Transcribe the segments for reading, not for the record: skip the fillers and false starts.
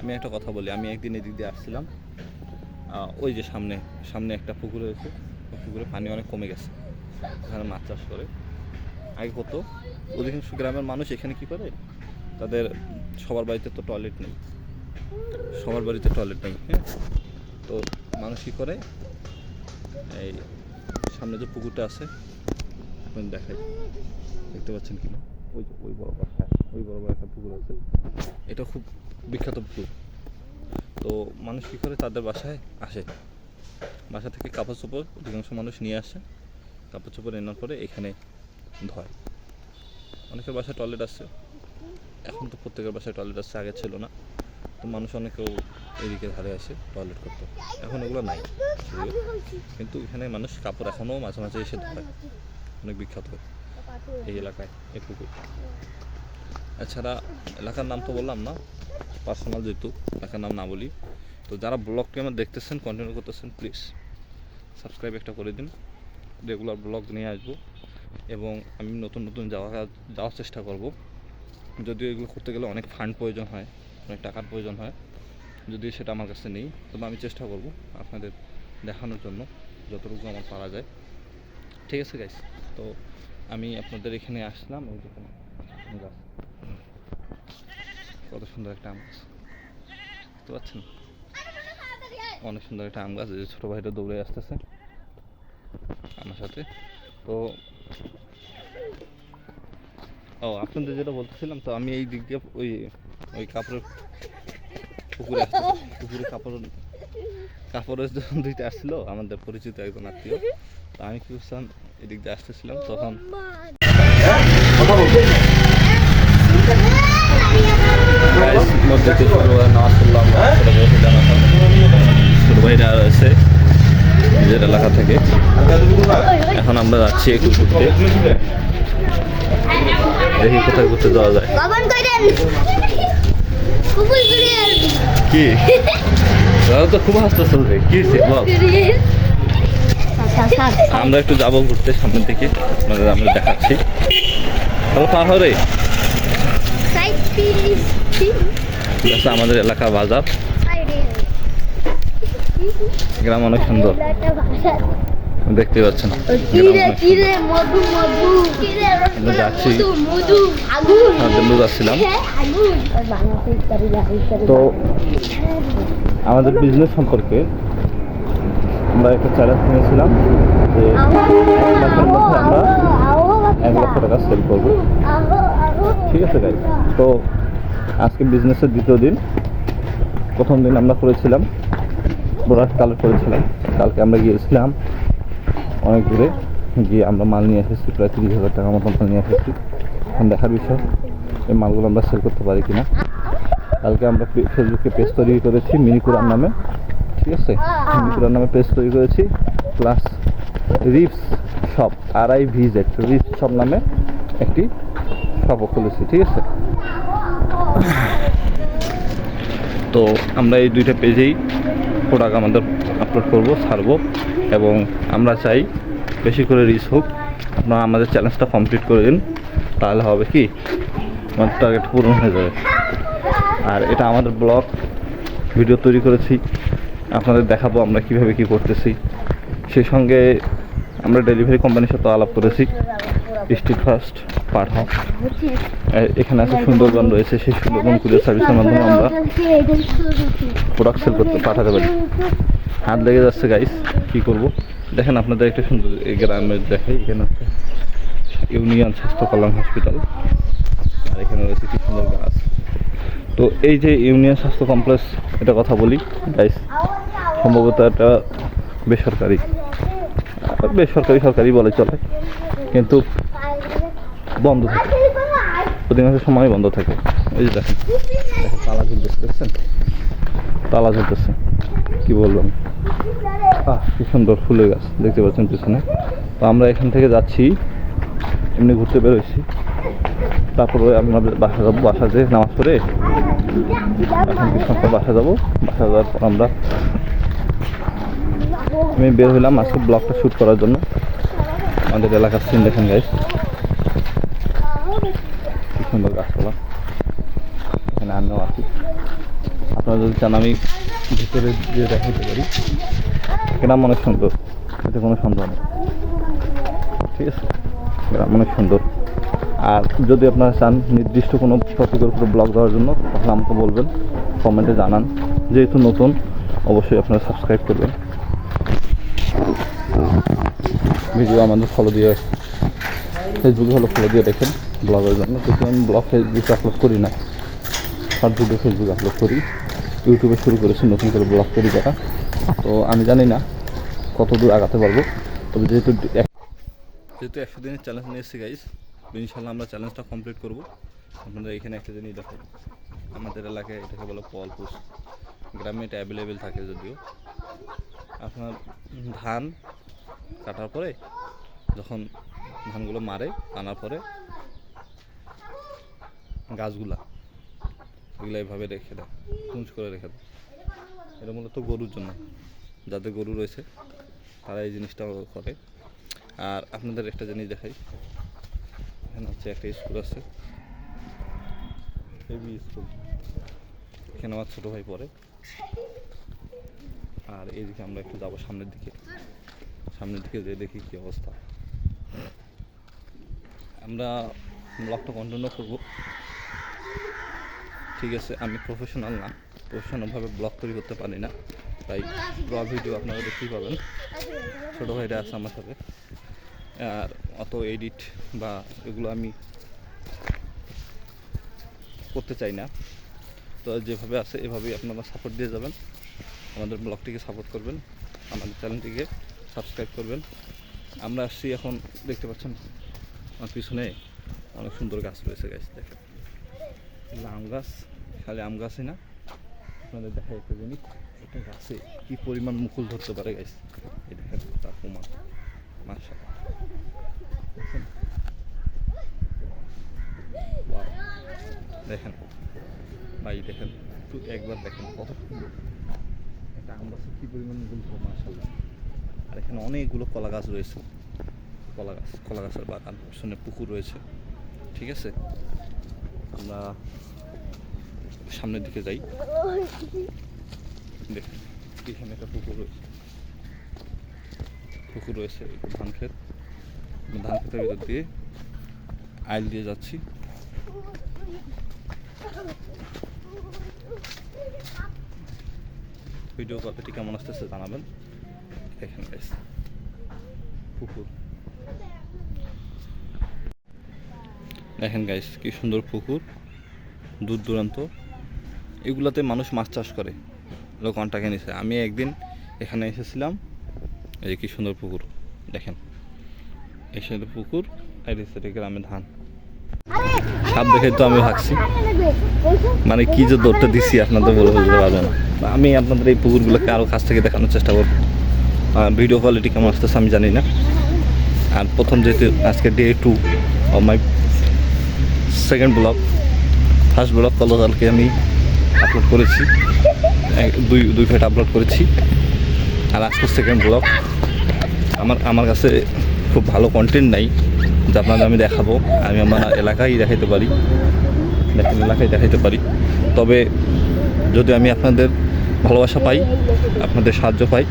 আমি একটা কথা বলি, আমি একদিন এদিক দিয়ে আসছিলাম, ওই যে সামনে সামনে একটা পুকুর রয়েছে, ওই পুকুরে পানি অনেক কমে গেছে, ওখানে মাছ চাষ করে। আগে কত অধিকাংশ গ্রামের মানুষ এখানে কি করে, তাদের সবার বাড়িতে তো টয়লেট নেই, সবার বাড়িতে টয়লেট নেই, হ্যাঁ। তো মানুষ কী করে, এই সামনে যে পুকুরটা আছে এখন দেখাই, দেখতে পাচ্ছেন কি না, ওই যে ওই বরাবর, হ্যাঁ ওই বরাবর একটা পুকুর আছে, এটা খুব বিখ্যাত পুকুর। তো মানুষ কী করে, তাদের বাসায় আসে, বাসা থেকে কাপড় চোপড় অধিকাংশ মানুষ নিয়ে আসে, কাপড় চোপড় এনার পরে এখানে ধয়। অনেকের বাসায় টয়লেট আছে, এখন তো প্রত্যেকের বাসায় টয়লেট আছে, আগে ছিল না। তো মানুষ অনেকেও এদিকে ধারে আসে টয়লেট করতে, এখন ওগুলো নাই, কিন্তু এখানে মানুষ কাপড় এখনও মাঝে মাঝে এসে ধয়, অনেক বিখ্যাত এই এলাকায় এই পুকুর। এছাড়া এলাকার নাম তো বললাম না, পার্সোনাল যেহেতু এলাকার নাম না বলি। তো যারা ব্লগটি আমার দেখতেছেন, কন্টিনিউ করতেছেন, প্লিজ সাবস্ক্রাইব একটা করে দিন, রেগুলার ব্লগ নিয়ে আসবো এবং আমি নতুন নতুন যাওয়ার চেষ্টা করব। যদিও এগুলো করতে গেলে অনেক ফান্ড প্রয়োজন হয়, অনেক টাকার প্রয়োজন হয়, যদি সেটা আমার কাছে নেই, তবে আমি চেষ্টা করব আপনাদের দেখানোর জন্য যতটুকু আমার পারা যায়। ঠিক আছে গাইস, তো আমি আপনাদের এখানে আসলাম, এই যেখানে গাছ, কত সুন্দর একটা আম গাছ, বুঝতে পারছেন, অনেক সুন্দর একটা আম গাছ। এই যে ছোটো ভাইটা দৌড়ে আসতেছে আমার সাথে। তো আপনাদের যেটা বলতেছিলাম, তো আমি এই দিক দিয়ে ওই কাপড়ের পুকুরে কাপড়ের জন্য দিতে আসছিলো আমাদের পরিচিত একজন আত্মীয়। তো আমি কি করছিলাম, এদিক দিয়ে আসতেছিলাম, তখন ছোট ভাইরা আছে নিজের এলাকা থেকে। এখন আমরা যাচ্ছি একটু ঘুরতে, দেখি কোথায় ঘুরতে যাওয়া যায়। কি তো খুব হাসতেছে, কি বল। আমরা একটু যাবো ঘুরতে সামনের দিকে, আপনাদের আমরা দেখাচ্ছি। পাহাড়ে আমাদের এলাকা বাজার, গ্রাম অনেক সুন্দর, দেখতে পাচ্ছেন। যাচ্ছিলাম, তো আমাদের বিজনেস সম্পর্কে আমরা একটা চ্যালেঞ্জ নিয়েছিলাম যে 1 মাসের মধ্যে আমরা 1 লক্ষ টাকা সেল করবো। ঠিক আছে গাইস, তো আজকে বিজনেসের দ্বিতীয় দিন। প্রথম দিন আমরা করেছিলাম প্রোডাক্ট কালেক্ট করেছিলাম, কালকে আমরা গিয়েছিলাম অনেক দূরে, গিয়ে আমরা মাল নিয়ে এসেছি, প্রায় 30,000 টাকার মতো মাল নিয়ে এসেছি। এখন দেখার বিষয় এই মালগুলো আমরা সেল করতে পারি কিনা। কালকে আমরা ফেসবুকে পেজ তৈরি করেছি মিনিকুরার নামে, ঠিক আছে, মিনিকুরার নামে পেজ তৈরি করেছি, plus ribs shop, RIVZ ribs shop নামে একটি শপও খুলেছি, ঠিক আছে। তো আমরা এই দুইটা পেজেই প্রোডাক্ট আমাদের আপলোড করব, ছাড়বো, এবং আমরা চাই বেশি করে রিচ হোক। আপনারা আমাদের চ্যালেঞ্জটা কমপ্লিট করে দিন, তাহলে হবে কি আমাদের টার্গেট পূরণ হয়ে যাবে। আর এটা আমাদের ব্লগ ভিডিও তৈরি করেছি, আপনাদের দেখাবো আমরা কিভাবে কি করতেছি। সেই সঙ্গে আমরা ডেলিভারি কোম্পানির সাথে আলাপ করেছি, স্ট্রিট ফাস্ট পাঠাও, এখানে আছে সুন্দরবন রয়েছে, সেই সুন্দরবন কুরিয়ার সার্ভিসের মাধ্যমে আমরা প্রোডাক্ট সেল করতে পাঠাতে পারি। হাত লেগে যাচ্ছে গাইস, কি করব। দেখেন আপনাদের একটা সুন্দর এই গ্রামের দেখাই, এখানে আছে ইউনিয়ন স্বাস্থ্য কল্যাণ হসপিটাল, আর এখানে রয়েছে কি সুন্দর গাছ। তো এই যে ইউনিয়ন স্বাস্থ্য কমপ্লেক্স, এটা কথা বলি গাইস, সম্ভবত এটা বেসরকারি সরকারি বলে চলে, কিন্তু বন্ধ থাকে, অধিকাংশ সময় বন্ধ থাকে। এই যে দেখেন তালা ঝুলতেছে, দেখছেন তালা ঝুলতেছে, কি বললাম, কি সুন্দর ফুলের গাছ দেখতে পাচ্ছেন পিছনে। তো আমরা এখান থেকে যাচ্ছি, এমনি ঘুরতে বেরোইছি, তারপরে আমরা বাসা যাবো, বাসা যেয়ে নামাজ পড়ে এখন কিছু বাসা যাবো, বাসা যাওয়ার পর আমি বের হইলাম আজকে ব্লগটা শ্যুট করার জন্য। আমাদের এলাকার সিন দেখেন গাইস, কি সুন্দর গাছপালা, এখানে আমিও আছি। আপনারা যদি চান আমি ভিতরে দিয়ে দেখাতে পারি। গ্রাম অনেক সুন্দর, এতে কোনো সন্দেহ নেই। ঠিক আছে, গ্রাম অনেক সুন্দর। আর যদি আপনারা চান নির্দিষ্ট কোনো টপিকের উপরে ব্লগ দেওয়ার জন্য, তাহলে আমাকে বলবেন, কমেন্টে জানান। যেহেতু নতুন, অবশ্যই আপনারা সাবস্ক্রাইব করবেন, ভিডিও আমাদের ফলো দিয়ে, ফেসবুকে ফলো দিয়ে দেখেন ব্লগের জন্য। কিন্তু আমি ব্লগ ফেসবুকে আপলোড করি না, শর্ট ভিডিও ফেসবুকে আপলোড করি। ইউটিউবে শুরু করেছি নতুন করে ব্লগ করি যারা। তো আমি জানি না কত দূর আগাতে পারবো, তবে যেহেতু 100 দিনের চ্যালেঞ্জ নিয়ে এসেছি গাইস, ইনশাল্লাহ আমরা চ্যালেঞ্জটা কমপ্লিট করবো। আপনাদের এখানে একটা জিনিস দেখো, আমাদের এলাকায় এটাকে বলে পলপুষ। গ্রামে এটা অ্যাভেলেবেল থাকে যদিও। আপনার ধান কাটার পরে যখন ধানগুলো মারে, আনার পরে গাছগুলা এগুলো এইভাবে রেখে দেয়, পুঞ্জ করে রেখে দেয়। এটা মূলত গরুর জন্য, যাদের গরু রয়েছে তারা এই জিনিসটা করে। আর আপনাদের একটা জিনিস দেখাই, এখানে হচ্ছে একটা স্কুল আছে, হেভি স্কুল। এখানে আমার ছোটো ভাই পড়ে। আর এইদিকে আমরা একটু যাবো সামনের দিকে যেয়ে দেখি কী অবস্থা। আমরা ব্লগটা কন্টিনিউ করবো। ঠিক আছে, আমি প্রফেশনাল না, প্রফেশনালভাবে ব্লগ তৈরি করতে পারি না, তাই ব্লগ ভিডিও আপনারা দেখতেই পাবেন। ছোটো ভাইরা আছে আমার সাথে, আর অত এডিট বা এগুলো আমি করতে চাই না। তো যেভাবে আছে এভাবেই আপনারা সাপোর্ট দিয়ে যাবেন, আমাদের ব্লগটিকে সাপোর্ট করবেন, আমাদের চ্যানেলটিকে সাবস্ক্রাইব করবেন। আমরা আসছি এখন, দেখতে পাচ্ছেন আমার পিছনে অনেক সুন্দর গাছ রয়েছে। গাছ দেখেন, আম গাছ, খালি আম গাছই না, আপনাদের দেখায় একটা জিনিস, একটা গাছে কী পরিমাণ মুকুল ধরতে পারে গাছ। এই দেখেন তার প্রমাণ, মাশাআল্লাহ। দেখেন ভাই, দেখেন একটু একবার দেখেন কত সুন্দর একটা আম গাছে কী পরিমাণ মুকুল ধরে, মাশাআল্লাহ। আর এখানে অনেকগুলো কলা গাছ রয়েছে, কলা গাছের বাগান, পিছনে পুকুর রয়েছে। ঠিক আছে, আমরা সামনের দিকে যাই। দেখেন এখানে একটা পুকুর রয়েছে, ধান ক্ষেতের ভিতর দিয়ে আইল দিয়ে যাচ্ছি। ভিডিও কোয়ালিটি কেমন আসতেছে জানাবেন। দেখেন গাইস, পুকুর দেখেন গাইস, কি সুন্দর পুকুর, দূর দূরান্ত। এগুলাতে মানুষ মাছ চাষ করে, লোক কন্টাক্টে নিছে। আমি একদিন এখানে এসেছিলাম, এই যে কি সুন্দর পুকুর দেখেন, এই সুন্দর পুকুর, আর এই গ্রামে ধান। সাপ দেখে তো আমি ভাগছি, মানে কি যে দৌড়টা দিচ্ছি আপনাদের বলতে পারবো না। আমি আপনাদের এই পুকুরগুলোকে আরও কাছ থেকে দেখানোর চেষ্টা করবো। ভিডিও কোয়ালিটি কেমন আসতেছে আমি জানি না। আর প্রথম যেহেতু আজকে day 2 of my second blog, first blog কালকে আমি আপলোড করেছি, দুই ফেট আপলোড করেছি। আর আজকে সেকেন্ড ব্লগ। আমার কাছে খুব ভালো কন্টেন্ট নাই যা আপনাদের আমি দেখাবো। আমি আমার এলাকায় দেখাইতে পারি, দেখাইতে পারি। তবে যদি আমি আপনাদের ভালোবাসা পাই, আপনাদের সাহায্য পাই,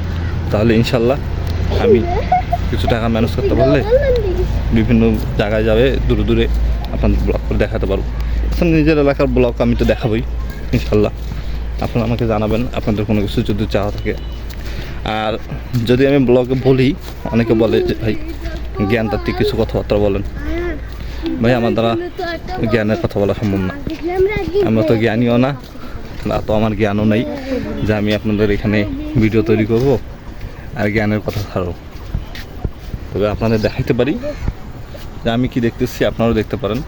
তাহলে ইনশাল্লাহ আমি কিছু টাকা ম্যানেজ করতে পারলে বিভিন্ন জায়গায় যাবে, দূরে দূরে আপনাদের ব্লগ করে দেখাতে পারবো। নিজের এলাকার ব্লগ আমি তো দেখাবই ইনশাল্লাহ। আপনারা আমাকে জানাবেন আপনাদের কোনো কিছু যদি চাওয়া থাকে। আর যদি আমি ব্লগে বলি, অনেকে বলে যে ভাই জ্ঞানতাত্ত্বিক কিছু কথাবার্তা বলেন। ভাই আমার দ্বারা জ্ঞানের কথা বলা সম্ভব না, আমরা তো জ্ঞানীও না, তো আমার জ্ঞানও নেই যে আমি আপনাদের এখানে ভিডিও তৈরি করব আর জ্ঞানের কথা ছাড়ব। তবে আপনাদের দেখাইতে পারি যে আমি কি দেখতেছি, আপনারাও দেখতে পারেন।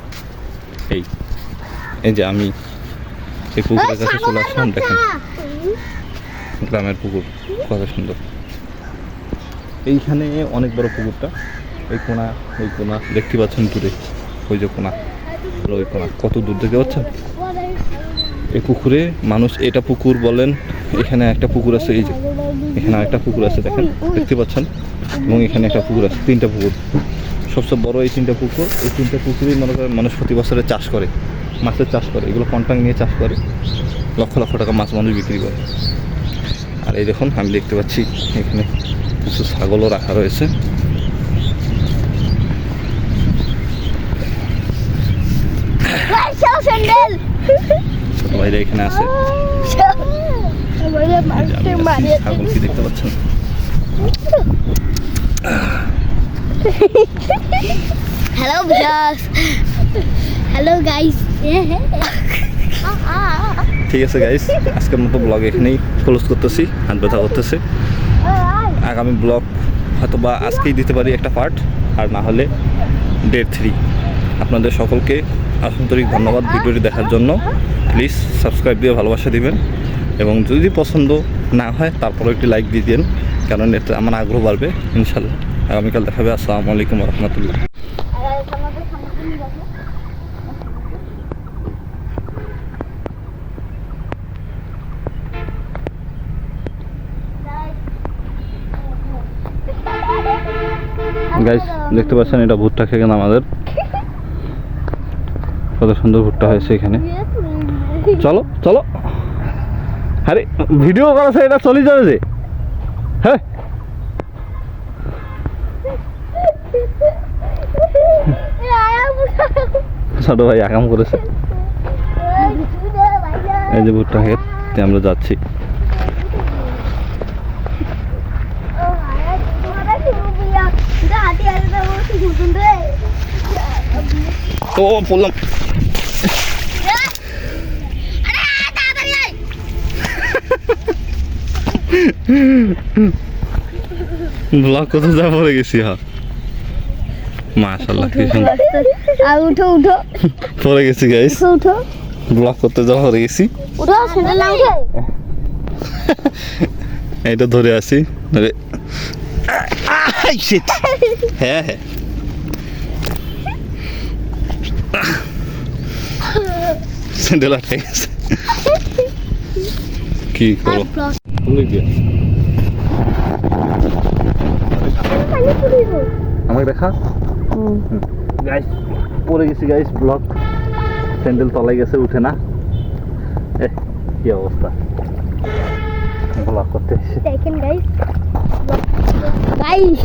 এই যে আমি এই পুকুরের কাছে চলে আসলাম, দেখেন গ্রামের পুকুর কত সুন্দর। এইখানে অনেক বড় পুকুরটা, এই কোনা দেখতে পাচ্ছেন দূরে, ওই যে কোনা, ওই কোনা কত দূর দেখতে পাচ্ছেন। এই পুকুরে মানুষ, এটা পুকুর বলেন, এখানে একটা পুকুর আছে, এই যে এখানে একটা পুকুর আছে দেখেন, দেখতে পাচ্ছেন। এবং এখানে একটা পুকুর আছে, 3টা পুকুর, সবচেয়ে বড় এই 3টা পুকুর। এই 3টা পুকুরেই মনে করেন মানুষ প্রতি বছরে চাষ করে, মাছের চাষ করে, এগুলো কন্ট্রাক্ট নিয়ে চাষ করে, লক্ষ লক্ষ টাকা মাছ মানুষ বিক্রি করে। আর এই দেখুন আমি দেখতে পাচ্ছি এখানে কিছু ছাগলও রাখা রয়েছে। ছোট ভাইরা এখানে আছে, ছাগল কি দেখতে পাচ্ছেন? Hello viewers, hello guys. ঠিক আছে গাইস, আজকের মতো ব্লগ এখানেই ক্লোজ করতেছি, হাত ব্যথা করতেছে। আগামী ব্লগ হয়তো বা আজকেই দিতে পারি একটা পার্ট, আর না হলে ডে 3। আপনাদের সকলকে আন্তরিক ধন্যবাদ ভিডিওটি দেখার জন্য। প্লিজ সাবস্ক্রাইব দিয়ে ভালোবাসা দিবেন, এবং যদি পছন্দ না হয় তারপরে একটি লাইক দিয়ে দিন, কারণ এতে আমার আগ্রহ বাড়বে। ইনশাল্লাহ আগামীকাল দেখাবে। আসসালামু আলাইকুম রহমতুল্লাহ। গাইস দেখতে পাচ্ছেন এটা ভুট্টা খেকেন আমাদের, কত সুন্দর ভুট্টা হয়েছে এখানে। চলো চলো, আরে ভিডিও করেছে, এটা চলে যাবে যে। হ্যাঁ ছোট ভাই আকাম করেছে। এই যে ভুট্টা খেতে আমরা যাচ্ছি। ও বললাম ব্লগ কত যা পড়ে গেছি। হ্যাঁ মাশাআল্লাহ, কি সুন্দর। উঠো উঠো, পড়ে গেছি গাইস, উঠো ব্লগ করতে যা পড়ে গেছি। উঠো, সেটা না উঠে এইটা ধরে আছি, ধরে শিট। হ্যাঁ হ্যাঁ স্যান্ডেল আটকে গেছে, কি করো? আমাকে দেখা গাইস, পড়ে গেছি গাইস, ব্লক স্যান্ডেল তলায় গেছে, উঠে না। কি অবস্থা, ব্লক করতে এসে দেখেন গাইস, গাইস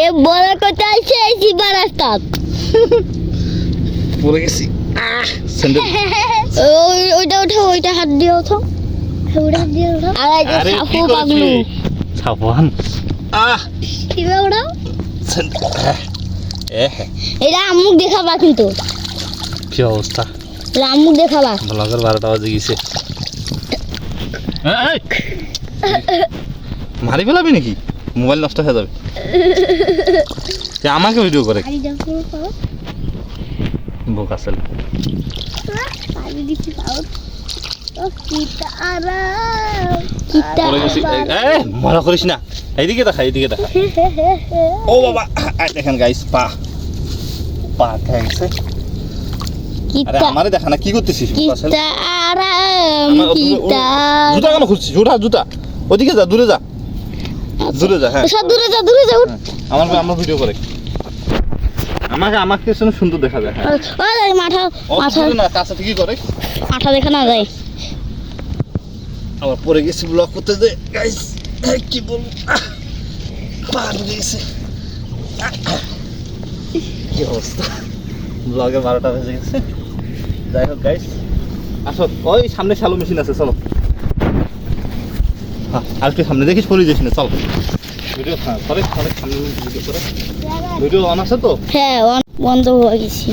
এ বড় কথা আছে এই রাস্তা পড়ে গেছি। স্যান্ডেল ওইটা ওঠো, ওইটা হাত দিয়ে ওঠো, ওইটা হাত দিয়ে ওঠো। আর এই যে সাপু পাগলু সাপান কিভাবে ওঠাও? হ্যাঁ এটা আমুক দেখাবা, কিন্তু কি অবস্থা, এটা আমুক দেখাবা। ব্লগের 12টা বাজে গেছে। মারি ফেলাবি নাকি? মোবাইল নষ্ট হয়ে যাবে। আমাকে ভিডিও করে বোকা ছেলে। মজা করিস না, এইদিকে দেখা, এইদিকে দেখা। ও বাবা, দেখেন গাইস, পা পা খেয়ে গেছে। আরে আমারে দেখা না, কি করতেছিস? জুতা কেন খুলছিস? জুতা ওদিকে যা, দূরে যা, দূরে যা। হ্যাঁ দূরে যা, দূরে যা। আমার ভিডিও করে, আমাকে সুন্দর দেখা যায়। ওই মাথা না কাছে ঠিকই করে, মাথা দেখা না যায়। আবার পরে গেছি ব্লগ করতে যে গাইস, কি বলবো, পা ঢুকে গেছে। কি অবস্থা, ব্লগে 12টা বেজে গেছে। যাই হোক গাইস, আসো, ওই সামনে শ্যালো মেশিন আছে, চলো। হ্যাঁ আর একটু সামনে দেখিস, পরে যাস না, চল। ভিডিও করে সামনে ভিডিও করে, ভিডিও অন আছে তো? হ্যাঁ বন্ধ হয়ে গেছি।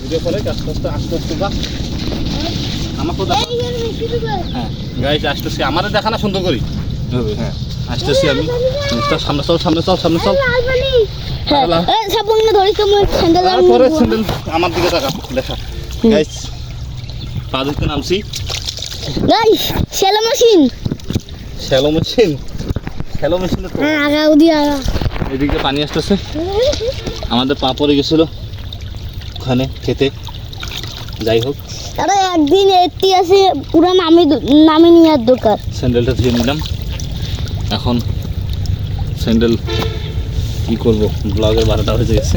ভিডিও করে আস্তে আস্তে যা, আমাকে হ্যাঁ গাইস আসতেছি, আমাদের দেখা না সুন্দর করি। হ্যাঁ আসতেছি আমি, সামনে চল, সামনে চল, সামনে চল। পরে স্যান্ডেল আমার দিকে দেখা গাইস, পা দেখতে নামছি। গাইস শ্যালো মেশিন তো আগা উদি আগা, এদিকে পানি আসতেছে, আমাদের পা পড়ে গেছিল ওখানে খেতে। যাই হোক, আরে একদিন এটি আছে পুরো নামে নেওয়ার দরকার। স্যান্ডেলটা ধুয়ে নিলাম, এখন স্যান্ডেল কি করবো, ব্লগের 12টা হয়ে গেছে।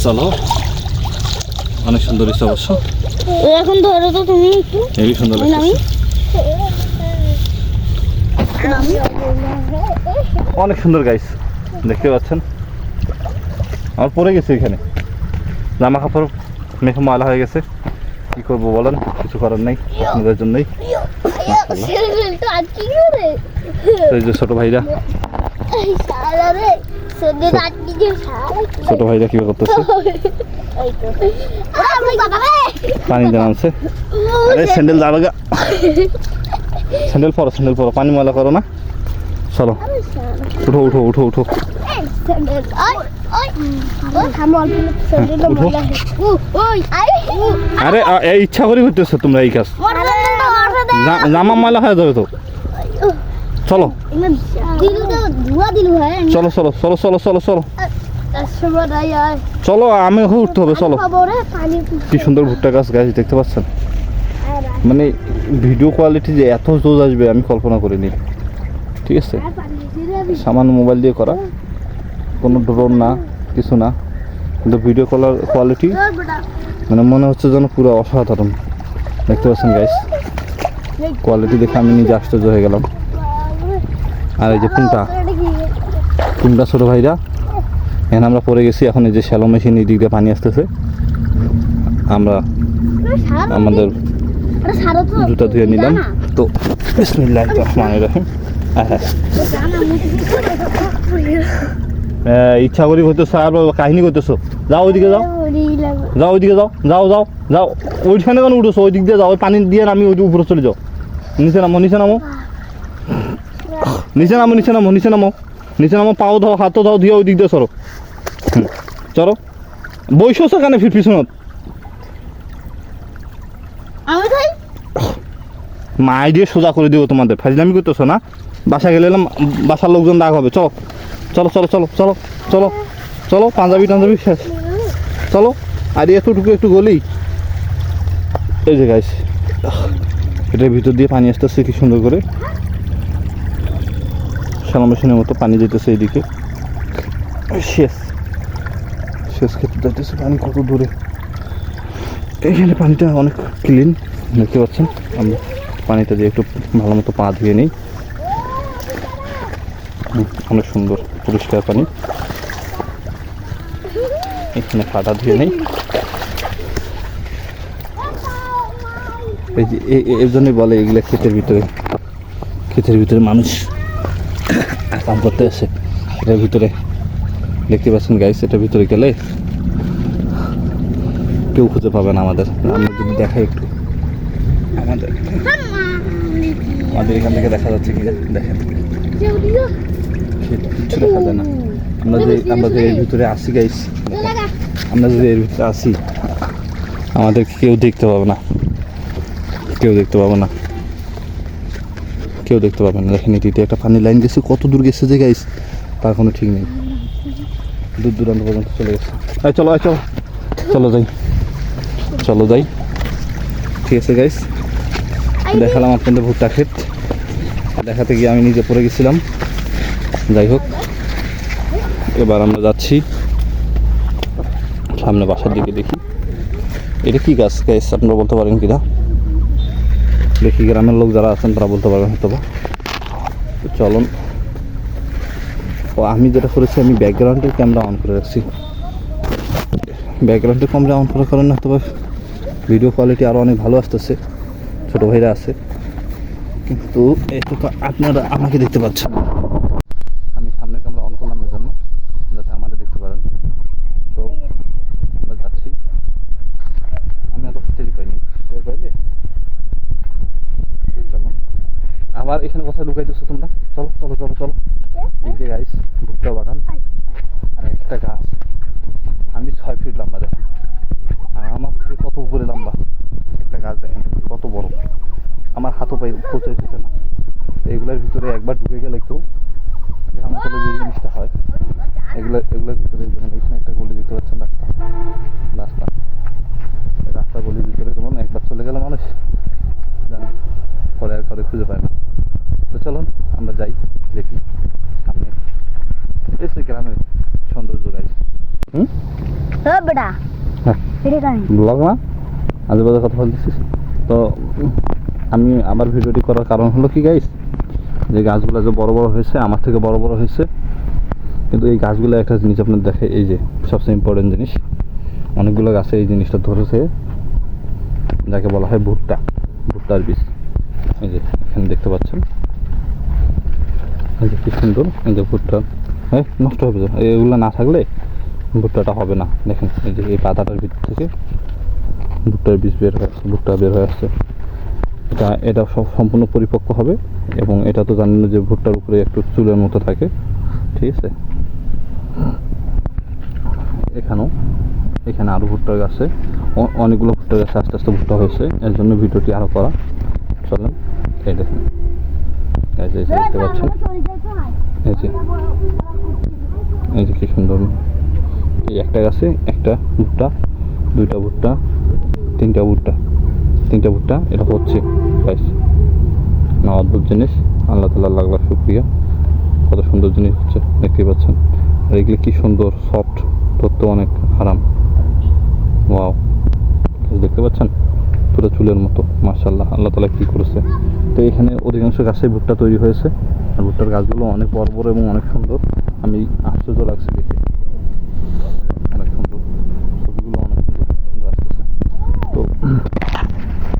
চলো অনেক সুন্দর হয়েছে অবশ্য, এখন ধরো তো তুমি একটু হেবি সুন্দর আমি লাগছে, অনেক সুন্দর গাইস, দেখতে পাচ্ছেন। আমার পড়ে গেছে এখানে, জামা কাপড় মেখে ময়লা হয়ে গেছে, কি করবো বলেন, কিছু করার নেই, আপনাদের জন্যই। তো আর কি করে তো এই যে ছোট ভাইরা, শালা রে সন্ধ্যে রাত দিকে শালা ছোট ভাইরা কি করতেছে, এই তো আমি বাবা রে পানি দেন আনছে। আরে স্যান্ডেল যাবে গা, স্যান্ডেল পরো, পানি ময়লা করো না, চলো উঠো উঠো উঠো উঠো স্যান্ডেল ওই ওই ওই থামো অল্প স্যান্ডেল উঠো। ময়লা ওই আই আরে এই ইচ্ছা করে করতেছো তোমরা এই কাজ, জামা ময়লা হয়ে যাবে তো, চলো দিলু তো ধোয়া দিলু হ্যাঁ চলো চলো চলো চলো চলো চলো কাস্টমার আয় চলো, আমি উঠতে হবে, চলো। খবরে পানি কি সুন্দর ভুট্টা গাছ গাছ দেখতে পাচ্ছেন, মানে ভিডিও কোয়ালিটি যে এত জোর আসবে আমি কল্পনা করিনি, ঠিক আছে। সামান্য মোবাইল দিয়ে করা, কোনো ড্রোন না, কিছু না, কিন্তু ভিডিও কোয়ালিটি মানে মনে হচ্ছে যেন পুরো অসাধারণ, দেখতে পাচ্ছেন গাইস, কোয়ালিটি দেখে আমি নিজে আশ্চর্য হয়ে গেলাম। আর এই যে পুংটা ছোট ভাইরা, এখানে আমরা পড়ে গেছি, এখন এই যে শ্যালো মেশিন এই দিক দিয়ে পানি আসতেছে, আমরা আমাদের জুতা ধুয়ে নিলাম। তো বিসমিল্লাহির রহমানির রহিম, ইচ্ছা করি হইতেছো আর কাহিনী করতেছো, যাও ওইদিকে যাও, যাও ওইদিকে যাও, যাও যাও যাও, ওইখানে কেন উঠেছো, ওই দিক দিয়ে যাও, ওই পানি দিয়ে নামি ওই উপরে চলে যাও, নিচে নামো নিচে নামো নিচে নামো নিচে নামো নিচে নামো নিচে নামো, পাও দাও হাতও দাও দিয়ে ওই দিক দিয়ে সরো, চলো বইসো সেখানে পিছনত, আমি তাই মাই দিয়ে সোজা করে দিব তোমাদের, ফাজলামি করতেছো না, বাসা গেলে বাসার লোকজন রাগ হবে, চলো চলো চলো চলো চলো চলো চলো, পাঞ্জাবি টাঞ্জাবি শেষ, চলো। আর এতটুকু একটু গলি, এই যে গাইস এটার ভিতর দিয়ে পানি আসতেছে কি সুন্দর করে, শ্যালো মেশিনের মতো পানি যেতেছে এইদিকে, শেষ শেষ ক্ষেত্রে যাইতেছে পানি কত দূরে, এইখানে পানিটা অনেক ক্লিন দেখতে পাচ্ছেন। আমরা পানিটা দিয়ে একটু ভালো মতো পা ধুয়ে নিই, অনেক সুন্দর পরিষ্কার পানি, এখানে পাটা ধুয়ে নেই। এই যে এর জন্যই বলে এগুলো ক্ষেতের ভিতরে মানুষ কাম করতে আসে, এটার ভিতরে দেখতে পাচ্ছেন গাইস, এটার ভিতরে গেলে কেউ খুঁজে পাবে না আমাদের, আমরা যদি দেখাই একটু আমাদের এখান থেকে দেখা যাচ্ছে কিনা দেখেন, কিচ্ছু দেখা যায় না। আমরা যে এর ভিতরে আসি গাইস, আমরা যদি এর ভিতরে আসি আমাদের কেউ দেখতে পাবে না, কেউ দেখতে পাবে না দেখেন এটিতে একটা পানির লাইন গেছে, কত দূর গেছে যে গাইস তার কোনো ঠিক নেই, দূর দূরান্ত পর্যন্ত চলে গেছে। চলো চলো যাই, ঠিক আছে গাইস, দেখালাম আপনাদের ভুট্টা ক্ষেত, দেখাতে গিয়ে আমি নিজে পড়ে গেছিলাম, যাই হোক এবার আমরা যাচ্ছি সামনে বাসার দিকে, দেখি এটা কি গাছ গাইস আপনারা বলতে পারেন কিনা, দেখি গ্রামের লোক যারা আছেন তারা বলতে পারবেন হয়তো বা। চলুন, ও আমি যেটা করেছি আমি ব্যাকগ্রাউন্ডের ক্যামেরা অন করে রাখছি, ব্যাকগ্রাউন্ডের ক্যামেরা অন করার কারণে হয়তো বা ভিডিও কোয়ালিটি আরও অনেক ভালো আসতেছে, ছোটো ভাইরা আছে, কিন্তু একটু আপনারা আমাকে দেখতে পাচ্ছেন, আমি সামনের ক্যামেরা অন করলাম এর জন্য যাতে আমাদের দেখতে পারেন। তো আমরা যাচ্ছি, আমি এত টেরি পাইনি, টের পাইলে আবার এখানে কোথায় লুকাই দিচ্ছ তোমরা, চলো চলো চলো চলো, এই যে গাইস ভুট্টা বাগান আর একটা গাছ, আমি 6 ফিট লম্বা দেখেন, আর আমার থেকে কত উপরে লম্বা একটা গাছ দেখেন কত বড়, আমার হাতও পৌঁছাইতেছে না। এগুলোর ভিতরে একবার ঢুকে গেলে কেউ গ্রাম অঞ্চলে যে জিনিসটা হয় এগুলোর ভিতরে, এখানে একটা গলি দেখতে পাচ্ছেন, রাস্তা গলির ভিতরে যেমন একবার চলে গেলে মানুষ জানেন পরে আর কাউকে খুঁজে পায় না। তো চলুন আমরা যাই, দেখি সামনে এসে গ্রামের সৌন্দর্য গাইছি। বেটা হ্যাঁ ব্লগ না আজে বাজে কথা বলতেছিস তো আমি আমার ভিডিওটি করার কারণ হলো কি গাইস, যে গাছগুলো যে বড় বড় হয়েছে, আমার থেকে বড় বড় হয়েছে, কিন্তু এই গাছগুলো একটা জিনিস আপনার দেখে, এই যে সবচেয়ে ইম্পর্টেন্ট জিনিস, অনেকগুলো গাছে এই জিনিসটা ধরেছে, যাকে বলা হয় ভুট্টা, ভুট্টার বীজ। এই যে এখানে দেখতে পাচ্ছেন, এই যে কি সুন্দর, এই যে ভুট্টা, হ্যাঁ নষ্ট হবে তো, এগুলো না থাকলে ভুট্টাটা হবে না। দেখেন এই যে এই পাতাটার ভিতর থেকে ভুট্টার বীজ বের হয়ে আসছে, ভুট্টা বের হয়ে আসছে। এটা সব সম্পূর্ণ পরিপক্ক হবে, এবং এটা তো জানেন যে ভুট্টার উপরে একটু চুলের মতো থাকে, ঠিক আছে। এখানে আরও ভুট্টার গাছে, অনেকগুলো ভুট্টার গাছে আস্তে আস্তে ভুট্টা হয়েছে, এর জন্য ভিডিওটি আরও করা। চলেন এই দেখেন, এই যে দেখতে পাচ্ছেন, এই যে কি সুন্দর, এই একটা গাছে একটা ভুট্টা, দুইটা ভুট্টা, তিনটা ভুট্টা, এটা হচ্ছে গাইস না, অদ্ভুত জিনিস, আল্লাহ তাআলার লাখ লাখ শুকরিয়া, কত সুন্দর জিনিস হচ্ছে দেখতে পাচ্ছেন। আর এগুলো কি সুন্দর সফট, ধরতে অনেক আরাম। ওয়াও, দেখতে পাচ্ছেন পুরো চুলের মতো, মাশাআল্লাহ, আল্লাহ তাআলা কি করেছে। তো এখানে অধিকাংশ গাছে ভুট্টা তৈরি হয়েছে, আর ভুট্টার গাছগুলো অনেক বড় বড় এবং অনেক সুন্দর, আমি আশ্চর্য লাগছে দেখে, অনেক সুন্দর, ছবিগুলো অনেক সুন্দর সুন্দর আসতেছে। তো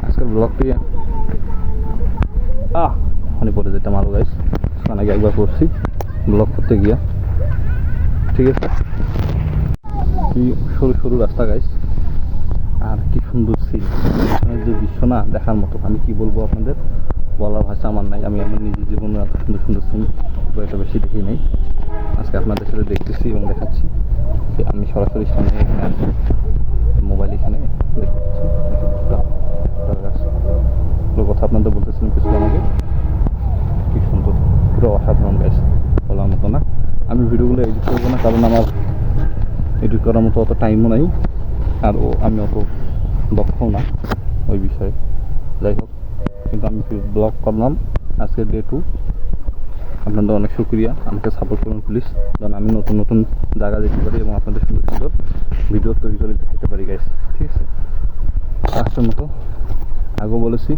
আজকের ব্লগটি ওখানে পরে যেতাম আরও গাইস, ওখানে আগে একবার করছি ব্লগ করতে গিয়া, ঠিক আছে। কি সরু সরু রাস্তা গাইস, আর কি সুন্দর সিন, এখানে যে দৃশ্য না দেখার মতো, আমি কি বলবো আপনাদের, বলার ভাষা আমার নাই। আমি আমার নিজের জীবনে এত সুন্দর সুন্দর সিন এটা বেশি দেখি নাই, আজকে আপনাদের সাথে দেখতেছি এবং দেখাচ্ছি যে আমি সরাসরি সামনে এখানে আসছি, মোবাইল এখানে দেখতেছি গাছ, পুরো কথা আপনাদের বলতেছিলাম কিছু আমাকে, কি সুন্দর, পুরো অসাধারণ গাছ, বলার মতো না। আমি ভিডিওগুলো এডিট করবো না, কারণ আমার এডিট করার মতো অত টাইমও নাই, আর আমি অত দক্ষও না ওই বিষয়ে। যাই হোক, কিন্তু আমি ব্লগ করলাম আজকে ডে 2। আপনাদের অনেক শুক্রিয়া, আমাকে সাপোর্ট করুন প্লিজ, যেন আমি নতুন নতুন জায়গা দেখতে পারি এবং আপনাদের সুন্দর সুন্দর ভিডিও তৈরি করে দেখাতে পারি গাইস, ঠিক আছে। লাস্টের মতো আগেও বলেছি,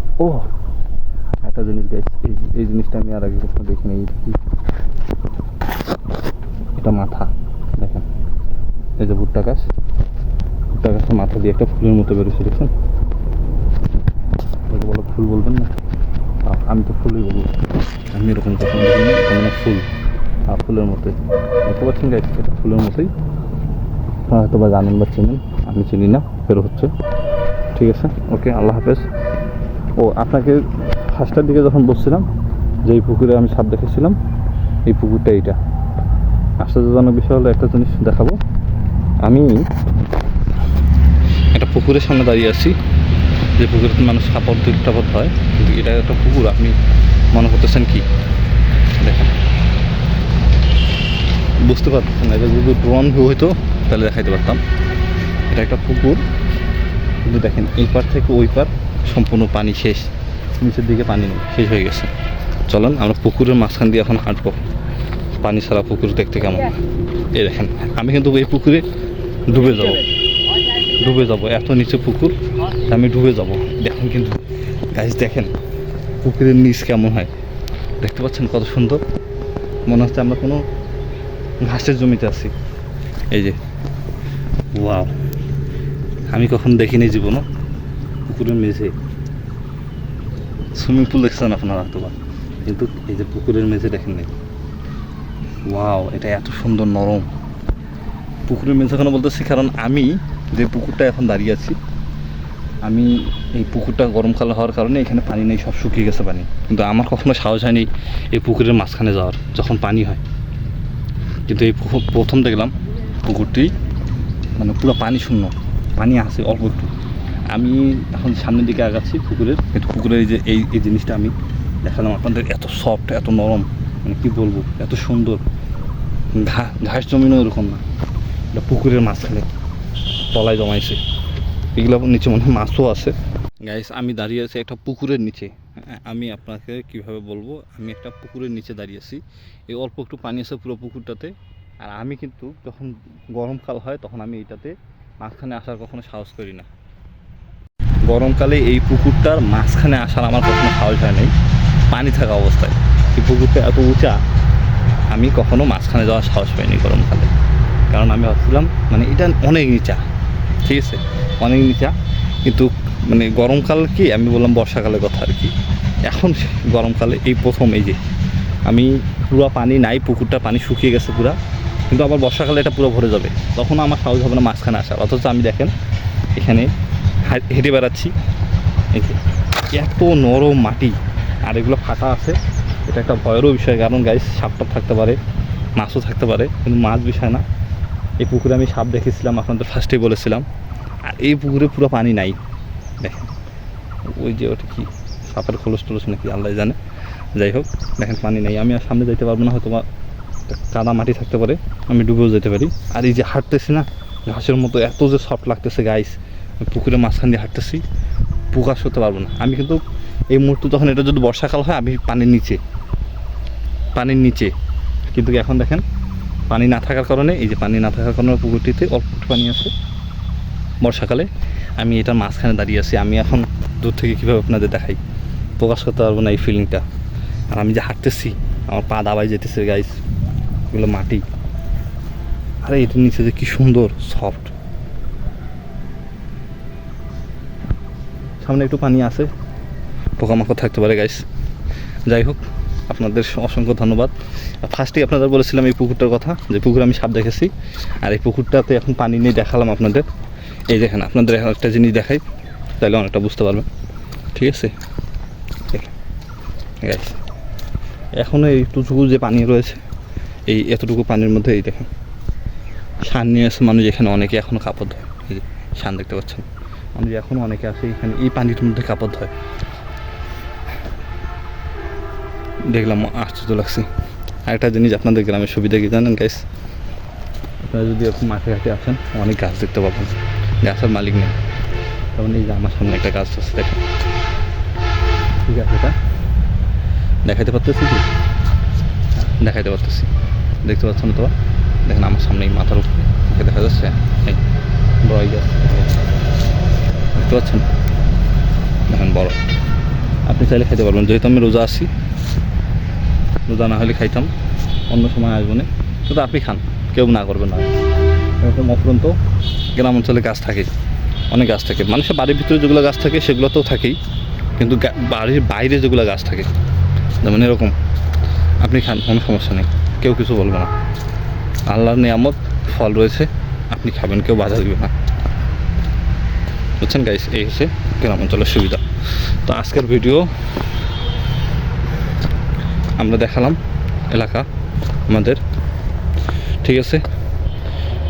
একটা জিনিস গাইস, এই জিনিসটা আমি আর আগে কখনো দেখিনি, এটা মাথা দেখেন, এই যে ভুট্টা গাছের মাথা দিয়ে একটা ফুলের মতো বেরোচ্ছে, দেখছেন, বলো ফুল বলবেন না, আমি তো ফুলই বলবো, আমি এরকম কখনো দেখিনি, এটা মানে ফুল, ফুলের মতোই দেখতে পাচ্ছেন গাইস, এটা ফুলের মতোই, আপনারা হয়তো বা জানেন বা চিনেন, আমি চিনি না, বেরো হচ্ছে, ঠিক আছে। ওকে, আল্লাহ হাফেজ। আপনাকে ফার্স্টের দিকে যখন বলছিলাম যে এই পুকুরে আমি সাপ দেখেছিলাম, এই পুকুরটা এইটা। আশ্চর্যজনক বিষয় হলো, একটা জিনিস দেখাবো, আমি একটা পুকুরের সামনে দাঁড়িয়ে আছি, যে পুকুরে মানুষ সাপদ টাপদ হয়, কিন্তু এটা একটা পুকুর, আপনি মনে করতেছেন কি, দেখেন বুঝতে পারতেছেন না, এটা যদি ড্রোন ভিউ হইতো তাহলে দেখাইতে পারতাম। এটা একটা পুকুর, কিন্তু দেখেন এই পার থেকে ওই পার সম্পূর্ণ পানি শেষ, নিচের দিকে পানি নেই, শেষ হয়ে গেছে। চলেন আমরা পুকুরের মাঝখান দিয়ে এখন হাঁটবো, পানি ছাড়া পুকুর দেখতে কেমন। এই দেখেন, আমি কিন্তু এই পুকুরে ডুবে যাব, এত নিচে পুকুর, আমি ডুবে যাব। দেখেন কিন্তু গাইস, দেখেন পুকুরের নিচ কেমন হয়, দেখতে পাচ্ছেন কত সুন্দর, মনে হচ্ছে আমরা কোনো ঘাসের জমিতে আছি। এই যে ওয়াও, আমি কখন দেখিনি জীবনও পুকুরের মেঝে, সুইমিং পুল দেখছেন আপনারা হয়তো বা, কিন্তু এই যে পুকুরের মেঝে দেখেন নাই, ওয়াও, এটা এত সুন্দর নরম। পুকুরের মেঝে কেন বলতেছি, কারণ আমি যে পুকুরটা এখন দাঁড়িয়ে আছি, আমি এই পুকুরটা গরমকাল হওয়ার কারণে এখানে পানি নেই, সব শুকিয়ে গেছে পানি, কিন্তু আমার কখনো সাহস হয়নি এই পুকুরের মাঝখানে যাওয়ার যখন পানি হয়। কিন্তু এই প্রথম দেখলাম পুকুরটি মানে পুরো পানি শূন্য, পানি আছে অল্প একটু। আমি এখন সামনের দিকে আগাচ্ছি পুকুরের, কিন্তু পুকুরের এই যে এই জিনিসটা আমি দেখালাম আপনাদের, এত সফট, এত নরম, মানে কী বলবো, এত সুন্দর, ঘাস জমিনও এরকম না, এটা পুকুরের মাঝখানে তলায় জমাইছে, এগুলো নিচে মনে হয় মাছও আছে। গাইস, আমি দাঁড়িয়ে আছি একটা পুকুরের নিচে, আমি আপনাকে কিভাবে বলবো, আমি একটা পুকুরের নিচে দাঁড়িয়ে আছি, এই অল্প একটু পানি আছে পুরো পুকুরটাতে, আর আমি কিন্তু যখন গরমকাল হয় তখন আমি এইটাতে মাঝখানে আসার কখনো সাহস করি না। গরমকালে এই পুকুরটার মাঝখানে আসার আমার কখনো সাহস হয় নাই পানি থাকা অবস্থায়। এই পুকুরটা এত উঁচা, আমি কখনো মাঝখানে যাওয়ার সাহস পাইনি গরমকালে। কারণ আমি ভাবছিলাম মানে এটা অনেক নিচা, ঠিক আছে, অনেক নিচা। কিন্তু মানে গরমকাল কি, আমি বললাম বর্ষাকালের কথা আর কি। এখন গরমকালে এই প্রথম এই যে আমি পুরো পানি নাই, পুকুরটা পানি শুকিয়ে গেছে পুরা, কিন্তু আবার বর্ষাকালে এটা পুরো ভরে যাবে, তখন আমার সাহস হবে না মাঝখানে আসার। অথচ আমি দেখেন এখানে হেঁটে বেড়াচ্ছি, এই যে এত নরম মাটি আর এগুলো ফাটা আছে। এটা একটা ভয়েরও বিষয়, কারণ গাইস সাপটাপ থাকতে পারে, মাছও থাকতে পারে, কিন্তু মাছ বিষয় না। এই পুকুরে আমি সাপ দেখেছিলাম, আপনাদের ফার্স্টেই বলেছিলাম। আর এই পুকুরে পুরো পানি নাই, দেখেন ওই যে ওটা কি সাপের খোলস টোলস নাকি আল্লাহ জানে। যাই হোক দেখেন পানি নেই, আমি আর সামনে যেতে পারবো না, হয়তো কাদা মাটি থাকতে পারে, আমি ডুবেও যেতে পারি। আর এই যে হাঁটতেছি না ঘাসের মতো, এত যে সফট লাগতেছে গাইস, পুকুরের মাঝখান দিয়ে হাঁটতেছি, প্রকাশ করতে পারবো না। আমি কিন্তু এই মুহূর্তে যখন, এটা যদি বর্ষাকাল হয় আমি পানির নিচে, কিন্তু এখন দেখেন পানি না থাকার কারণে, এই যে পানি না থাকার কারণে পুকুরটিতে অল্প পানি আছে। বর্ষাকালে আমি এটার মাঝখানে দাঁড়িয়ে আছি, আমি এখন দূর থেকে কীভাবে আপনাদের দেখাই, প্রকাশ করতে পারবো না এই ফিলিংটা। আর আমি যে হাঁটতেছি আমার পা দাবাই যেতেছে গাইস, এগুলো মাটি। আরে এটার নিচে যে কি সুন্দর সফট, সামনে একটু পানি আছে, পোকামাকড় থাকতে পারে গাইস। যাই হোক আপনাদের অসংখ্য ধন্যবাদ। ফার্স্টেই আপনাদের বলেছিলাম এই পুকুরটার কথা, যে পুকুরে আমি সাপ দেখেছি, আর এই পুকুরটাতে এখন পানি নিয়ে দেখালাম আপনাদের। এই দেখেন আপনাদের একটা জিনিস দেখাই, তাহলে অনেকটা বুঝতে পারবেন, ঠিক আছে। গাইস এখনও এইটুকু যে পানি রয়েছে, এই এতটুকু পানির মধ্যে এই দেখেন শান নিয়ে আসে মানুষ, এখানে অনেকে এখনও কাপড় ধোয়। এই যে শান দেখতে পাচ্ছেন, আমি এখনও অনেকে আসে এখানে এই পানির মধ্যে কাপড় ধোয়। দেখলাম আশ্চর্য লাগছে। আরেকটা জিনিস আপনাদের গ্রামের সুবিধা কি জানেন গাইস, আপনারা যদি এরকম মাঠে ঘাটে আসেন অনেক গাছ দেখতে পাবেন, গাছের মালিক নেই। তখন এই যে আমার সামনে একটা গাছ আছে দেখেন, ঠিক আছে, এটা দেখাইতে পারতেছি কি, দেখাইতে পারতেছি, দেখতে পাচ্ছেন তো, দেখেন আমার সামনেই মাথার উপরে দেখা যাচ্ছে এই বড় গাছ দেখতে পাচ্ছেন, দেখেন বড়। আপনি চাইলে খাইতে পারবেন, যেহেতু আমি রোজা আছি, রোজা না হলে খাইতাম, অন্য সময় আসবো না, কিন্তু আপনি খান, কেউ না করবেন না। এরকম অফুরন্ত গ্রাম অঞ্চলে গাছ থাকে, অনেক গাছ থাকে, মানুষের বাড়ির ভিতরে যেগুলো গাছ থাকে সেগুলো তো থাকেই, কিন্তু বাড়ির বাইরে যেগুলো গাছ থাকে যেমন এরকম, আপনি খান, কোনো সমস্যা নেই, কেউ কিছু বলবে না। আল্লাহর নিয়ামত, ফল রয়েছে, আপনি খাবেন, কেউ বাধা দিবে না, বুঝছেন গাইস। এই হচ্ছে গ্রাম অঞ্চলের সুবিধা। তো আজকের ভিডিও আমরা দেখালাম এলাকা আমাদের, ঠিক আছে।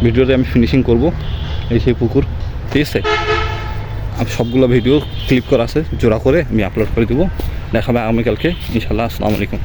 ভিডিওতে আমি ফিনিশিং করব, এই সেই পুকুর, ঠিক আছে। আমি সবগুলো ভিডিও ক্লিপ করা আছে, জোড়া করে আমি আপলোড করে দেবো, দেখাবে আগামীকালকে ইনশাল্লাহ। আসসালামু আলাইকুম।